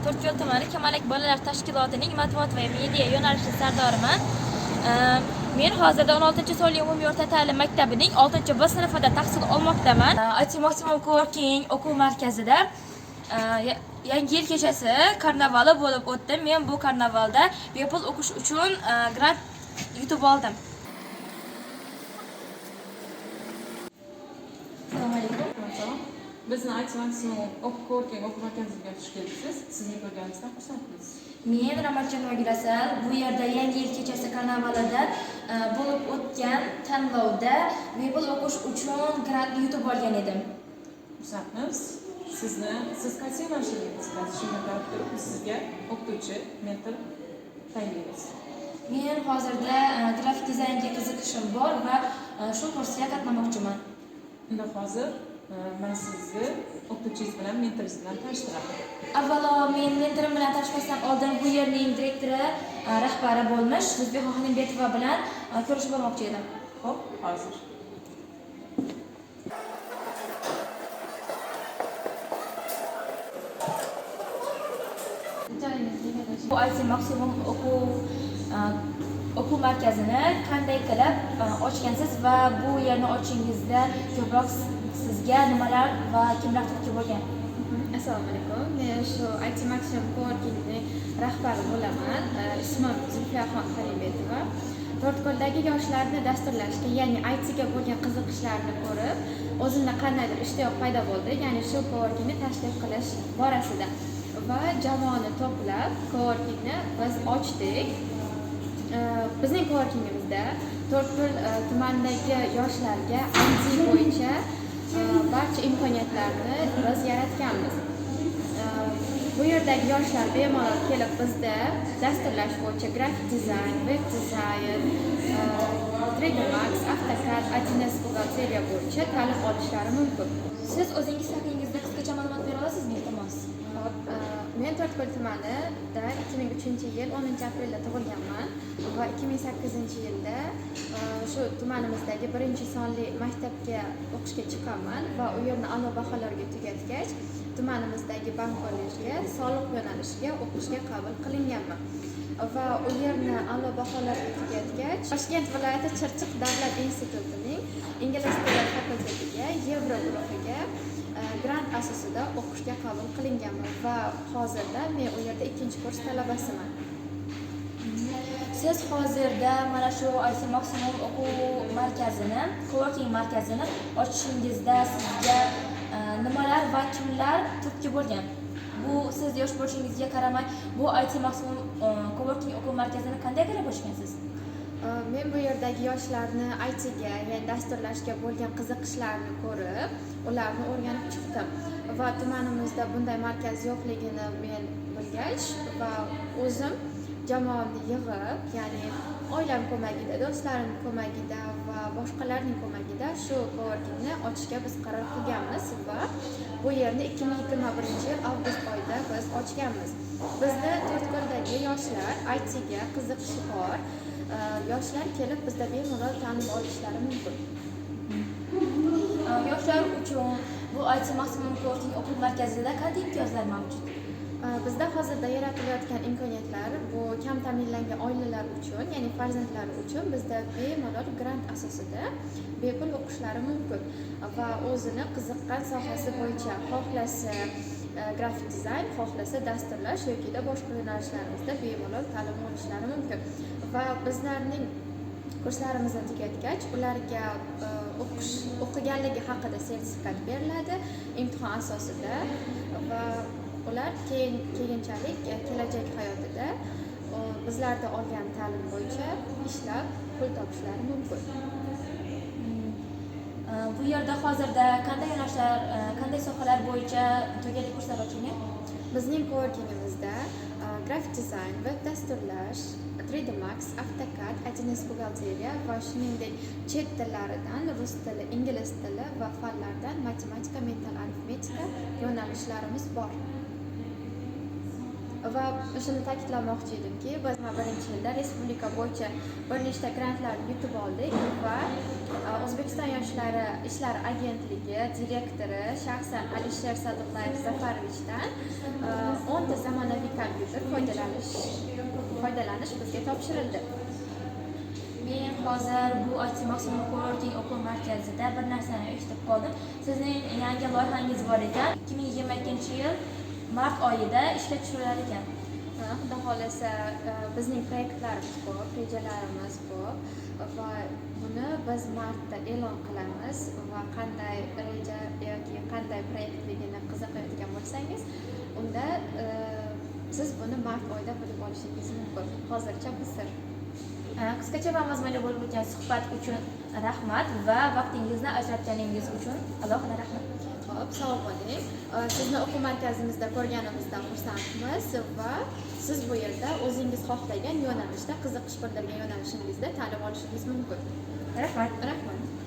To'rtko'l tumani Kamalak bolalar tashkilotining matbuot va media yo'nalishi sardoriman. Men hozirda 16-sonli umumiy o'rta ta'lim maktabining 6-B sinfida tahsil olmoqdaman. IT Maksimum coworking o'quv markazida yangi yil kechasi karnavali bo'lib o'tdi. Men bu karnavalda bepul o'qish uchun grant yutib oldim. Assalomu aleykum. Bizni IT Maksimum coworking o'quv markaziga xush kelibsiz. Sizni ko'rganimizdan xursandmiz. Men Ramatjon Ogirasan, bu yerda yangi yil kechasi karnavalida bo'lib o'tgan tanlovda bepul o'qish uchun grant yutib olgan edim. Xursandmiz. Siz qaysi yo'nalishdasiz? Shunga qarab turib sizga o'qituvchi, mentor tayinlaymiz. Men hozirda grafik dizaynga qiziqishim bor va shu kursga qatnamoqchiman. Unda hozir men sizni o'qituvchingiz bilan, mentoringiz bilan tanishtiraman. Avvalo, men mentorim bilan tanishmasdan oldin bu yerning direktori, rahbari bo'lmish O'zbekxon Xonimbetova bilan ko'rishib olmoqchi edim. Xo'p, hozir. Bu IT Maksimum o'quv markazini qanday qilib ochgansiz va bu yerni ochishingizda ko'proq sizga nimalar va kimlar turtki bo'lgan? Assalomu alaykum. Men shu IT Maksimum coworkingning rahbari bo'laman. Ismim Xonimbetova. To'rtko'ldagi yoshlarni dasturlashga, ya'ni IT ga bo'lgan qiziqishlarini ko'rib, o'zimda qandaydir ishtiyoq paydo bo'ldi, ya'ni shu coworkingni tashkil qilish borasida. Va jamoani to'plab coworkingni biz ochdik. Bizning coworkingimizda To'rtko'l tumanidagi yoshlarga IT bo'yicha barcha imkoniyatlarni biz yaratganmiz. Bu yerdagi yoshlar bemalol kelib bizda dasturlash bo'yicha grafik dizayn, web dizayn, 3D Max, Auto Cad, buhalteriya bo'yicha ta'lim olishlari mumkin. Siz o'zingiz haqingizda qisqacha ma'lumot bera olasizmi, iltimos? Men To'rtko'l tumanida 2003-yil 10-aprelda tug'ilganman va 2008-yilda shu tumanimizdagi 1-sonli maktabga o'qishga chiqqanman va u yerni a'lo baholarga tugatgach, tumanimizdagi bank kollejiga soliq yo'nalishiga o'qishga qabul qilinganman. Va u yerni a'lo baholarga tugatgach, Toshkent viloyati Chirchiq davlat institutining ingliz tili fakultetiga Yevro guruhiga grant asosida o'qishga qabul qilinganman va hozirda men u yerda 2-kurs talabasiman. Siz hozirda mana shu IT Maksimum o'quv markazini, coworking markazini ochishingizda sizga nimalar va kimlar turtki bo'lgan? Bu siz yosh bo'lishingizga qaramay, bu IT Maksimum coworking o'quv markazini qanday qilib ochgansiz? Men bu yerdagi yoshlarni IT ga, ya'ni dasturlashga bo'lgan qiziqishlarini ko'rib, ularni o'rganib chiqdim va tumanimizda bunday markaz yo'qligini men bilgach va o'zim jamoamni yig'ib, ya'ni oilam ko'magida, do'stlarim ko'magida va boshqalarning ko'magida shu coworkingni ochishga biz qaror qilganmiz va bu yerni 2021-yil avgust oyida biz ochganmiz. Bizda To'rtko'ldagi yoshlar IT ga qiziqishi bor. Yoshlar kelib bizda bemalol ta'lim olishlari mumkin. Yoshlar uchun bu IT Maksimum coworking o'quv markazida qanday imtiyozlar mavjud? Bizda hozirda yaratilayotgan imkoniyatlar bu kam ta'minlangan oilalar uchun, ya'ni farzandlari uchun bizda bemalol grant asosida bepul o'qishlari mumkin va o'zini qiziqqan sohasi bo'yicha xohlasa grafik dizayn, xohlasa dasturlash yoki boshqa yo'nalishlarimizda bemalol ta'lim olishlari mumkin. Va bizlarning kurslarimizni tugatgach, ularga o'qiganligi haqida sertifikat beriladi imtihon asosida va ular keyinchalik kelajak hayotida bizlarda olgan ta'lim bo'yicha ishlab pul topishlari mumkin. Bu yerda hozirda qanday yo'nalishlar, qanday sohalar bo'yicha to'g'ri kurslar ochilgan? Bizning coworkingimizda grafik dizayn, web dasturlash, 3D Max, Auto Cad, buhalteriya va shuningdek chet tillaridan rus tili, ingliz tili va fanlardan matematika, mental arifmetika yo'nalishlarimiz bor. Va shuni ta'kidlamoqchi edimki, biz birinchi yilda respublika bo'yicha bir nechta grantlarni yutib oldik va O'zbekiston yoshlari ishlari agentligi direktori shaxsan Alisher Saduqlayev Zafarovichdan 10 ta zamonaviy kompyuter foydalanish bizga topshirildi. Men hozir bu IT Max Auto Coworking o'quv markazida bir narsani eshitib qoldim. Sizning yangi loyihangiz bor ekan. 2022-yil mart oyida ishga tushirilar ekan. Xudo xolasa bizning proyektlarimiz ko'p, rejalarimiz ko'p va buni biz martda e'lon qilamiz va qanday reja yoki qanday proyektligini qiziqayotgan bo'lsangiz, unda siz buni mart oyida bilib olishingiz mumkin. Hozircha bu sir. Qisqacha va mazmunli bo'lib o'tgan suhbat uchun rahmat va vaqtingizni ajratganingiz uchun alohida rahmat. Xo'p, sog' bo'ling. Sizni o'quv markazimizda ko'rganimizdan xursandmiz va siz bu yerda o'zingiz xohlagan yo'nalishda, qiziqish bildirgan yo'nalishingizda ta'lim olishingiz mumkin. Rahmat. Rahmat.